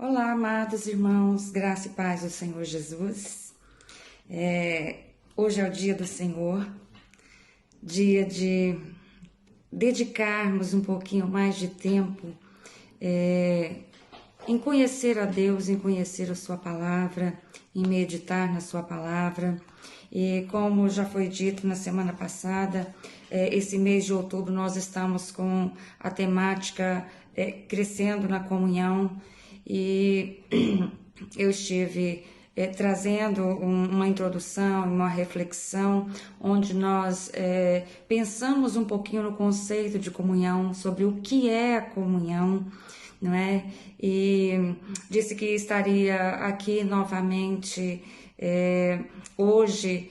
Olá, amados irmãos, graça e paz do Senhor Jesus. Hoje é o dia do Senhor, dia de dedicarmos um pouquinho mais de tempo em conhecer a Deus, em conhecer a Sua palavra, em meditar na Sua palavra. E como já foi dito na semana passada, esse mês de outubro nós estamos com a temática Crescendo na Comunhão. E eu estive trazendo uma introdução, uma reflexão, onde nós pensamos um pouquinho no conceito de comunhão, sobre o que é a comunhão, não é? E disse que estaria aqui novamente hoje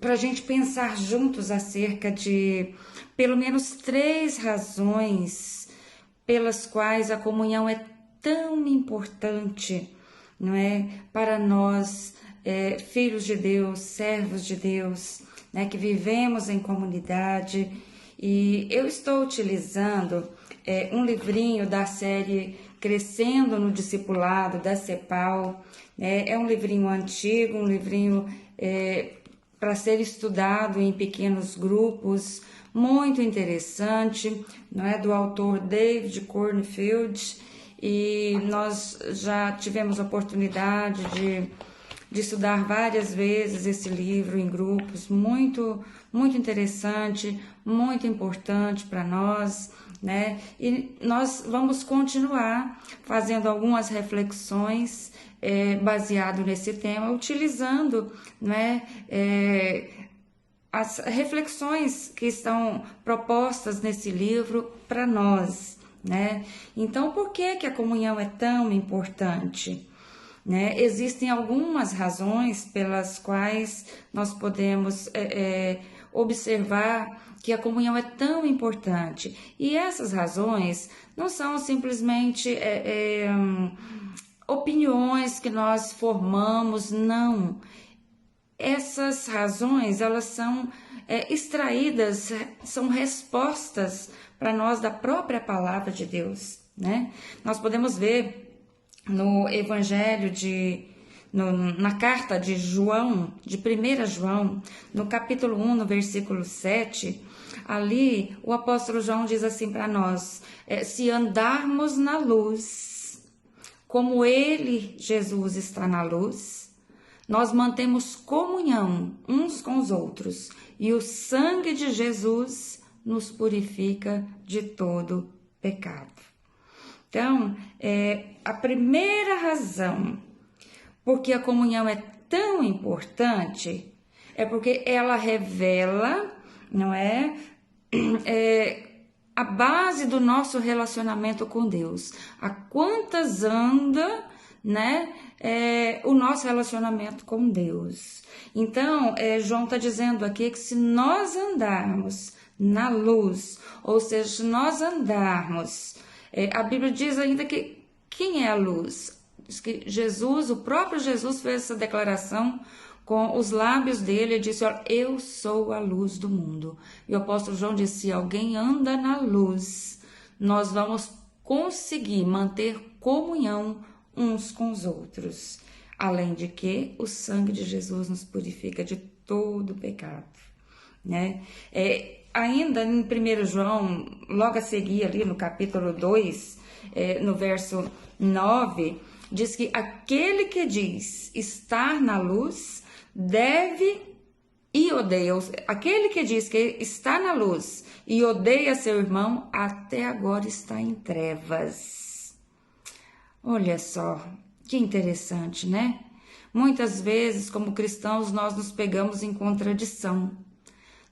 para a gente pensar juntos acerca de pelo menos 3 razões pelas quais a comunhão é tão importante, não é? Para nós, filhos de Deus, servos de Deus, né? Que vivemos em comunidade. E eu estou utilizando um livrinho da série Crescendo no Discipulado, da CEPAL. É um livrinho antigo, um livrinho para ser estudado em pequenos grupos, muito interessante, não é? Do autor David Cornfield. E nós já tivemos a oportunidade de estudar várias vezes esse livro em grupos, muito interessante, muito importante para nós, né? E nós vamos continuar fazendo algumas reflexões baseado nesse tema, utilizando, né, as reflexões que estão propostas nesse livro para nós, né? Então, por que a comunhão é tão importante? Né? Existem algumas razões pelas quais nós podemos observar que a comunhão é tão importante. E essas razões não são simplesmente opiniões que nós formamos, não. Essas razões, elas são extraídas, são respostas para nós da própria palavra de Deus, né? Nós podemos ver no Evangelho na carta de João, de 1 João, no capítulo 1, no versículo 7, ali o apóstolo João diz assim para nós, se andarmos na luz, como ele, Jesus, está na luz, nós mantemos comunhão uns com os outros, e o sangue de Jesus nos purifica de todo pecado. Então, a primeira razão porque a comunhão é tão importante é porque ela revela, não é, a base do nosso relacionamento com Deus. A quantas anda, né, o nosso relacionamento com Deus. Então, João está dizendo aqui que se nós andarmos na luz, ou seja, se nós andarmos, a Bíblia diz ainda que quem é a luz? Diz que Jesus, o próprio Jesus fez essa declaração com os lábios dele, ele disse, olha, eu sou a luz do mundo. E o apóstolo João disse, se alguém anda na luz, nós vamos conseguir manter comunhão uns com os outros. Além de que o sangue de Jesus nos purifica de todo pecado, né? Ainda em 1 João, logo a seguir ali no capítulo 2, no verso 9, diz que aquele que diz estar na luz deve e odeia. Aquele que diz que está na luz e odeia seu irmão, até agora está em trevas. Olha só, que interessante, né? Muitas vezes, como cristãos, nós nos pegamos em contradição.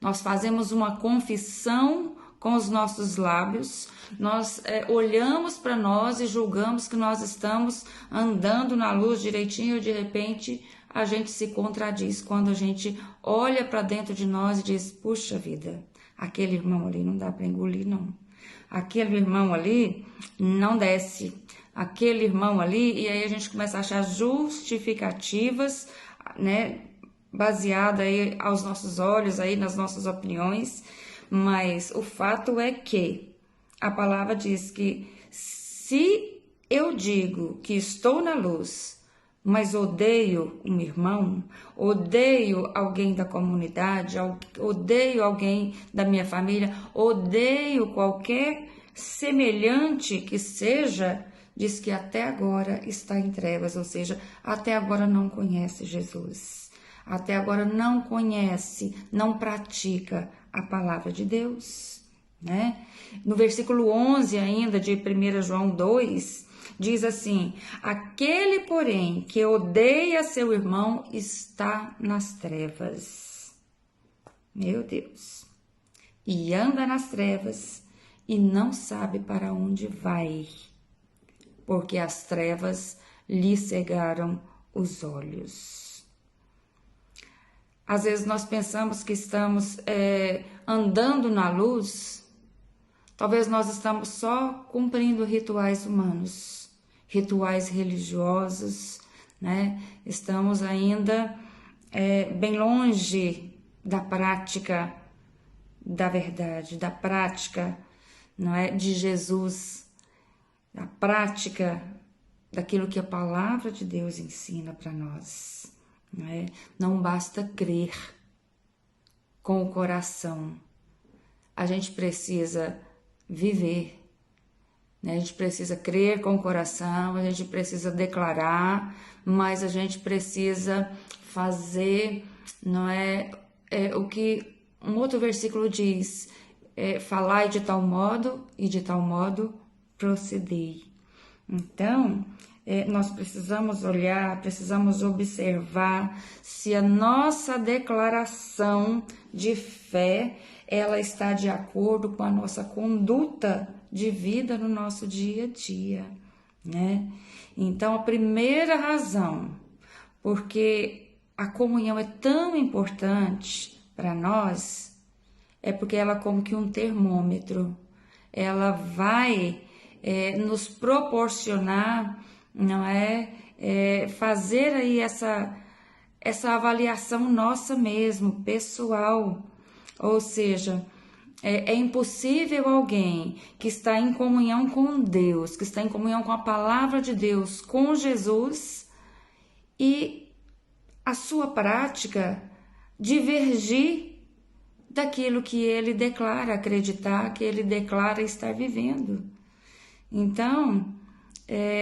Nós fazemos uma confissão com os nossos lábios, nós olhamos para nós e julgamos que nós estamos andando na luz direitinho, e de repente a gente se contradiz quando a gente olha para dentro de nós e diz, puxa vida, aquele irmão ali não dá para engolir não, aquele irmão ali não desce, aquele irmão ali, e aí a gente começa a achar justificativas, né, baseada aí aos nossos olhos, aí nas nossas opiniões, mas o fato é que a palavra diz que se eu digo que estou na luz, mas odeio um irmão, odeio alguém da comunidade, odeio alguém da minha família, odeio qualquer semelhante que seja, diz que até agora está em trevas, ou seja, até agora não conhece Jesus, até agora não conhece, não pratica a palavra de Deus, né? No versículo 11 ainda de 1 João 2, diz assim: aquele, porém, que odeia seu irmão está nas trevas. Meu Deus. E anda nas trevas e não sabe para onde vai, porque as trevas lhe cegaram os olhos. Às vezes nós pensamos que estamos andando na luz, talvez nós estamos só cumprindo rituais humanos, rituais religiosos, né? Estamos ainda bem longe da prática da verdade, da prática, não é, de Jesus, da prática daquilo que a palavra de Deus ensina para nós, não é? Não basta crer com o coração, a gente precisa viver, né? A gente precisa crer com o coração, a gente precisa declarar, mas a gente precisa fazer, não é, o que um outro versículo diz, falai de tal modo e de tal modo procedei. Então, nós precisamos olhar, precisamos observar se a nossa declaração de fé, ela está de acordo com a nossa conduta de vida no nosso dia a dia, né? Então, a primeira razão, porque a comunhão é tão importante para nós, é porque ela é como que um termômetro, ela vai nos proporcionar, não é, fazer aí essa avaliação nossa mesmo, pessoal, ou seja, é impossível alguém que está em comunhão com Deus, que está em comunhão com a palavra de Deus, com Jesus, e a sua prática divergir daquilo que ele declara acreditar, que ele declara estar vivendo. Então,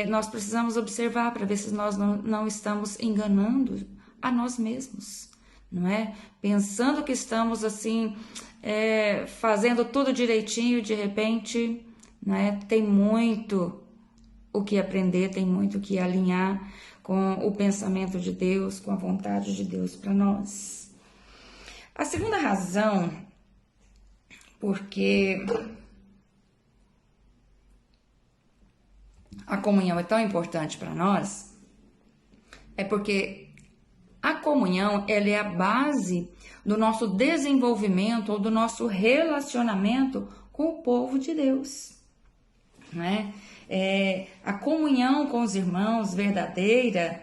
nós precisamos observar para ver se nós não estamos enganando a nós mesmos, não é? Pensando que estamos assim, fazendo tudo direitinho, de repente, não é? Tem muito o que aprender, tem muito o que alinhar com o pensamento de Deus, com a vontade de Deus para nós. A segunda razão, porque a comunhão é tão importante para nós, é porque a comunhão, ela é a base do nosso desenvolvimento ou do nosso relacionamento com o povo de Deus, né? A comunhão com os irmãos verdadeira,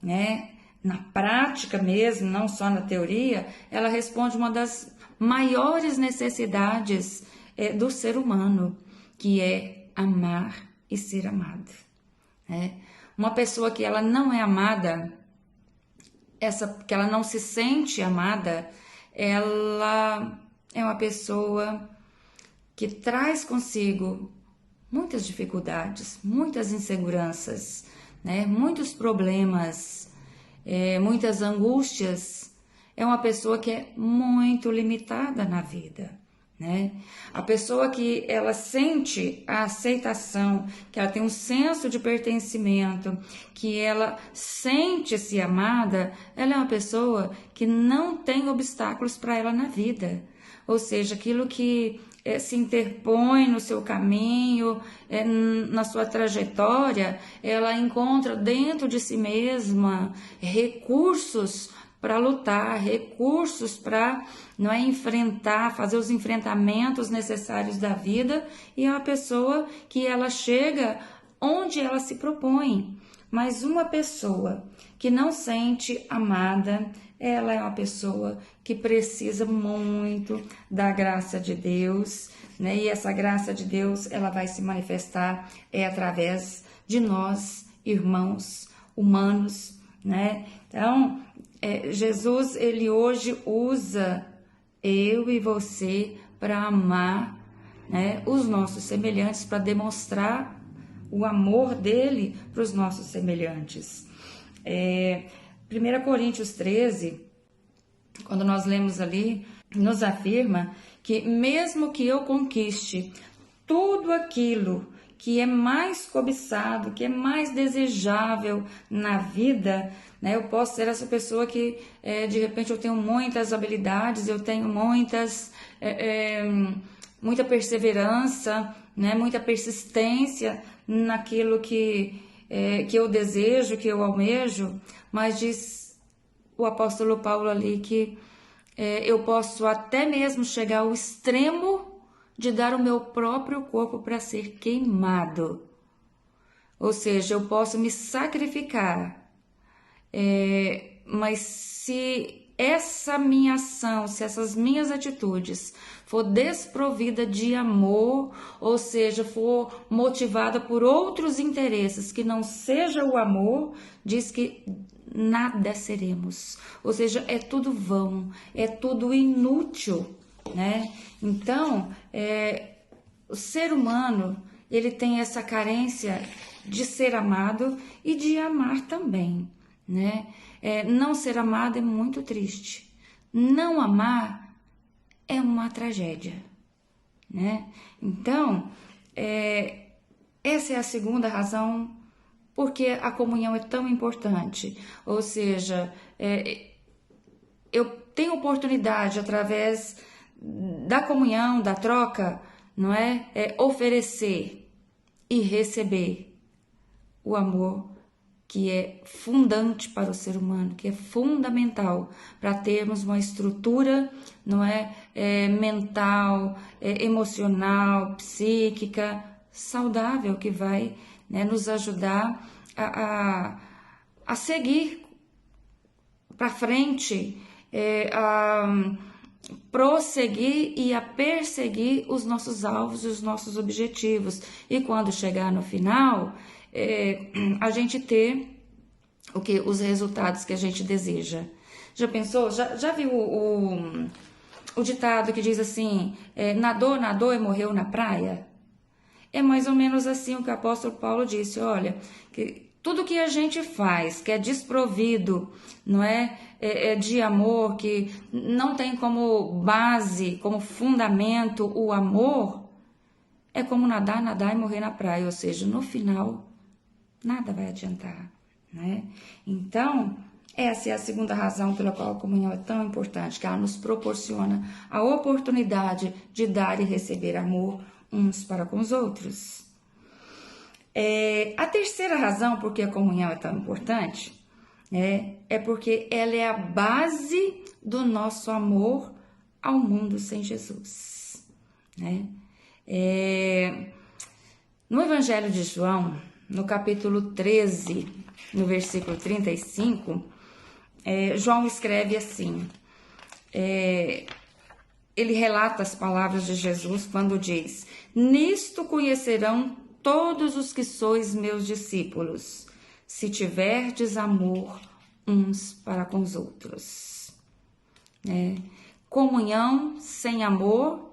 né? Na prática mesmo, não só na teoria, ela responde uma das maiores necessidades do ser humano, que é amar e ser amado. Uma pessoa que ela não é amada, que ela não se sente amada, ela é uma pessoa que traz consigo muitas dificuldades, muitas inseguranças, né? Muitos problemas, muitas angústias. É uma pessoa que é muito limitada na vida, né? A pessoa que ela sente a aceitação, que ela tem um senso de pertencimento, que ela sente-se amada, ela é uma pessoa que não tem obstáculos para ela na vida. Ou seja, aquilo que se interpõe no seu caminho, na sua trajetória, ela encontra dentro de si mesma recursos para lutar, recursos para enfrentar, fazer os enfrentamentos necessários da vida, e é uma pessoa que ela chega onde ela se propõe. Mas uma pessoa que não sente amada, ela é uma pessoa que precisa muito da graça de Deus, né? E essa graça de Deus, ela vai se manifestar através de nós, irmãos humanos, né? Então, Jesus, ele hoje usa eu e você para amar, né, os nossos semelhantes, para demonstrar o amor dele para os nossos semelhantes. 1 Coríntios 13, quando nós lemos ali, nos afirma que mesmo que eu conquiste tudo aquilo que é mais cobiçado, que é mais desejável na vida, né? Eu posso ser essa pessoa que de repente eu tenho muitas habilidades, eu tenho muita perseverança, né? Muita persistência naquilo que eu desejo, que eu almejo, mas diz o apóstolo Paulo ali que eu posso até mesmo chegar ao extremo de dar o meu próprio corpo para ser queimado. Ou seja, eu posso me sacrificar, mas se essa minha ação, se essas minhas atitudes for desprovida de amor, ou seja, for motivada por outros interesses que não seja o amor, diz que nada seremos. Ou seja, é tudo vão, é tudo inútil, né? Então, o ser humano, ele tem essa carência de ser amado e de amar também, né? Não ser amado é muito triste. Não amar é uma tragédia, né? Então, essa é a segunda razão porque a comunhão é tão importante. Ou seja, eu tenho oportunidade através da comunhão, da troca, não é? Oferecer e receber o amor que é fundante para o ser humano, que é fundamental para termos uma estrutura, não é? Mental, emocional, psíquica, saudável, que vai, né, nos ajudar a seguir para frente, a prosseguir e a perseguir os nossos alvos e os nossos objetivos. E quando chegar no final, a gente ter os resultados que a gente deseja. Já pensou? Já viu o ditado que diz assim, nadou e morreu na praia? É mais ou menos assim o que o apóstolo Paulo disse, olha, que tudo que a gente faz, que é desprovido, não é de amor, que não tem como base, como fundamento o amor, é como nadar e morrer na praia, ou seja, no final, nada vai adiantar, né? Então, essa é a segunda razão pela qual a comunhão é tão importante, que ela nos proporciona a oportunidade de dar e receber amor uns para com os outros. A terceira razão por que a comunhão é tão importante é porque ela é a base do nosso amor ao mundo sem Jesus, né? No Evangelho de João, no capítulo 13, no versículo 35, João escreve assim, ele relata as palavras de Jesus quando diz, nisto conhecerão todos os que sois meus discípulos, se tiverdes amor uns para com os outros. Comunhão sem amor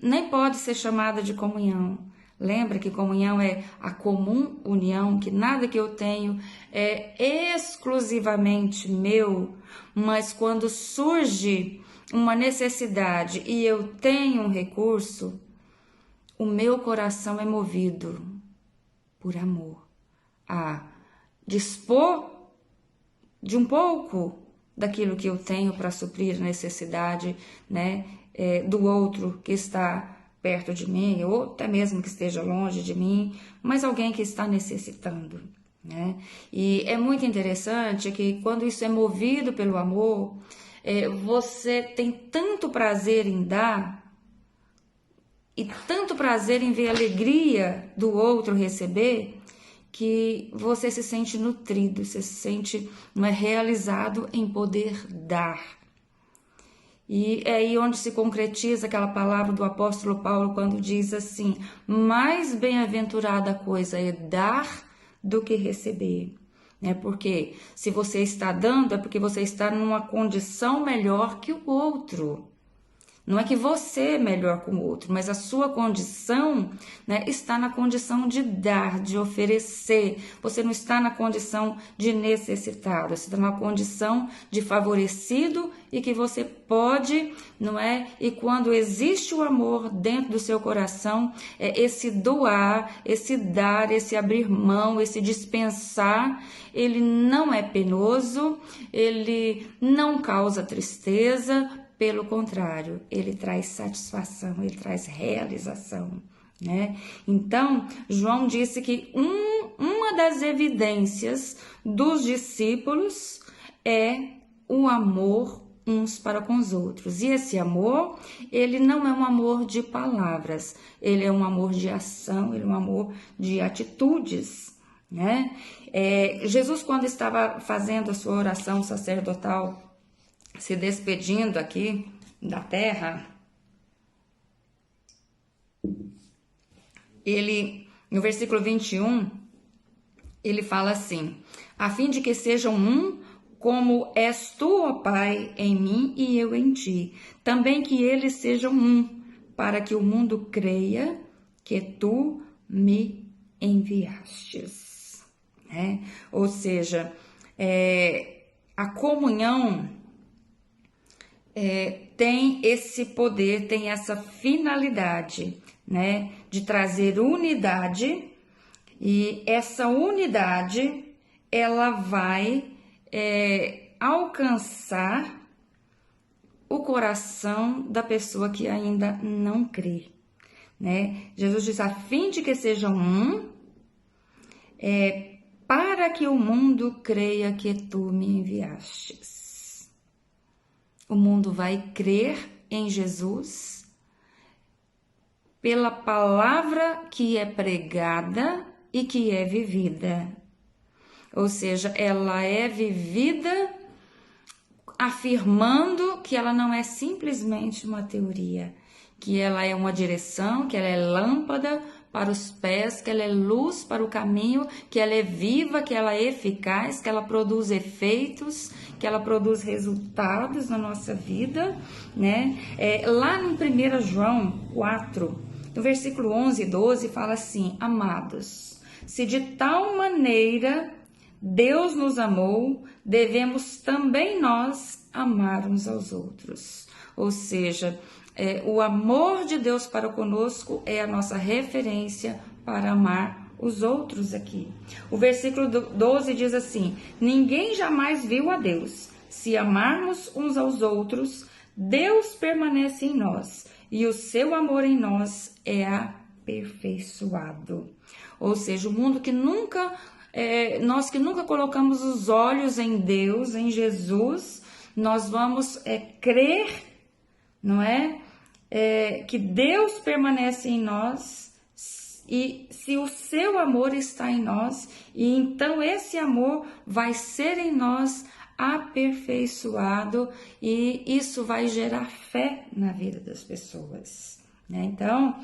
nem pode ser chamada de comunhão. Lembra que comunhão é a comum união, que nada que eu tenho é exclusivamente meu, mas quando surge uma necessidade e eu tenho um recurso, o meu coração é movido por amor a dispor de um pouco daquilo que eu tenho para suprir a necessidade, né, do outro que está perto de mim, ou até mesmo que esteja longe de mim, mas alguém que está necessitando, né? E é muito interessante que quando isso é movido pelo amor, você tem tanto prazer em dar e tanto prazer em ver a alegria do outro receber, que você se sente nutrido, você se sente realizado em poder dar. E é aí onde se concretiza aquela palavra do apóstolo Paulo quando diz assim: mais bem-aventurada coisa é dar do que receber. Porque se você está dando, é porque você está numa condição melhor que o outro. Não é que você é melhor que o outro, mas a sua condição, está na condição de dar, de oferecer. Você não está na condição de necessitado, você está na condição de favorecido e que você pode, não é? E quando existe o amor dentro do seu coração, esse doar, esse dar, esse abrir mão, esse dispensar, ele não é penoso, ele não causa tristeza. Pelo contrário, ele traz satisfação, ele traz realização, Então, João disse que uma das evidências dos discípulos é o amor uns para com os outros. E esse amor, ele não é um amor de palavras, ele é um amor de ação, ele é um amor de atitudes, Jesus, quando estava fazendo a sua oração sacerdotal, se despedindo aqui da terra, ele, no versículo 21, ele fala assim: a fim de que sejam um, como és tu, ó Pai, em mim e eu em ti, também que eles sejam um, para que o mundo creia que tu me enviastes. Ou seja, a comunhão tem esse poder, tem essa finalidade, de trazer unidade, e essa unidade, ela vai alcançar o coração da pessoa que ainda não crê, Jesus diz, a fim de que sejam um, para que o mundo creia que tu me enviastes. O mundo vai crer em Jesus pela palavra que é pregada e que é vivida. Ou seja, ela é vivida afirmando que ela não é simplesmente uma teoria, que ela é uma direção, que ela é lâmpada para os pés, que ela é luz para o caminho, que ela é viva, que ela é eficaz, que ela produz efeitos, que ela produz resultados na nossa vida, lá em 1 João 4, no versículo 11 e 12, fala assim: amados, se de tal maneira Deus nos amou, devemos também nós amar uns aos outros. Ou seja, o amor de Deus para conosco é a nossa referência para amar os outros aqui. O versículo 12 diz assim: ninguém jamais viu a Deus. Se amarmos uns aos outros, Deus permanece em nós e o seu amor em nós é aperfeiçoado. Ou seja, o mundo que nunca, nós que nunca colocamos os olhos em Deus, em Jesus, nós vamos crer, não é? Que Deus permanece em nós e se o seu amor está em nós, e então esse amor vai ser em nós aperfeiçoado e isso vai gerar fé na vida das pessoas. Então,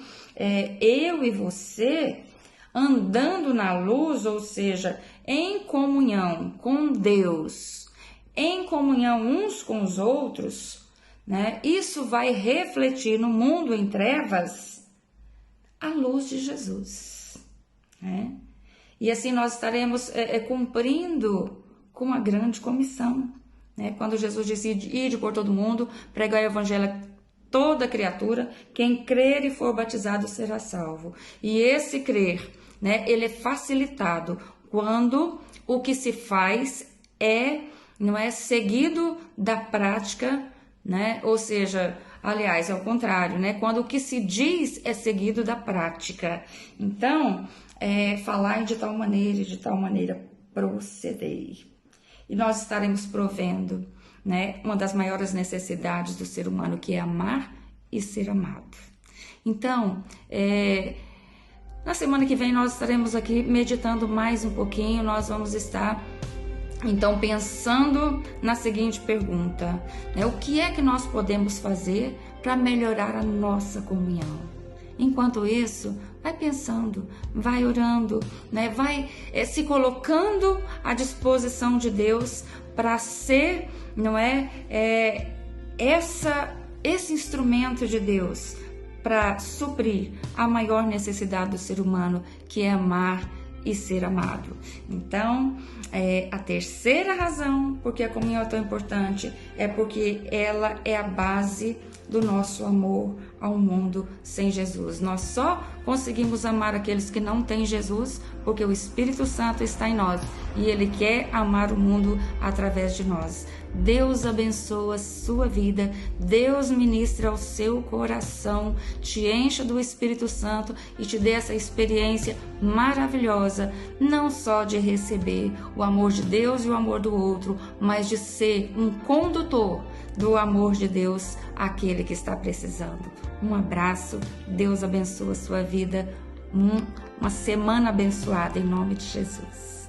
eu e você andando na luz, ou seja, em comunhão com Deus, em comunhão uns com os outros, isso vai refletir no mundo em trevas a luz de Jesus. E assim nós estaremos cumprindo com a grande comissão. Quando Jesus disse: ide por todo mundo, pregai o evangelho a toda criatura, quem crer e for batizado será salvo. E esse crer, ele é facilitado quando o que se faz não é seguido da prática, ou seja, aliás, ao contrário, quando o que se diz é seguido da prática. Então, falar de tal maneira proceder. E nós estaremos provendo, uma das maiores necessidades do ser humano, que é amar e ser amado. Então, na semana que vem nós estaremos aqui meditando mais um pouquinho, nós vamos estar Então, pensando na seguinte pergunta, né, o que é que nós podemos fazer para melhorar a nossa comunhão? Enquanto isso, vai pensando, vai orando, né, vai se colocando à disposição de Deus para ser, não é, esse instrumento de Deus para suprir a maior necessidade do ser humano, que é amar e ser amado. Então, a terceira razão porque a comunhão é tão importante é porque ela é a base do nosso amor ao mundo sem Jesus. Nós só conseguimos amar aqueles que não têm Jesus porque o Espírito Santo está em nós e Ele quer amar o mundo através de nós. Deus abençoa a sua vida, Deus ministra ao seu coração, te encha do Espírito Santo e te dê essa experiência maravilhosa, não só de receber o amor de Deus e o amor do outro, mas de ser um condutor do amor de Deus àquele que está precisando. Um abraço, Deus abençoa a sua vida, uma semana abençoada em nome de Jesus.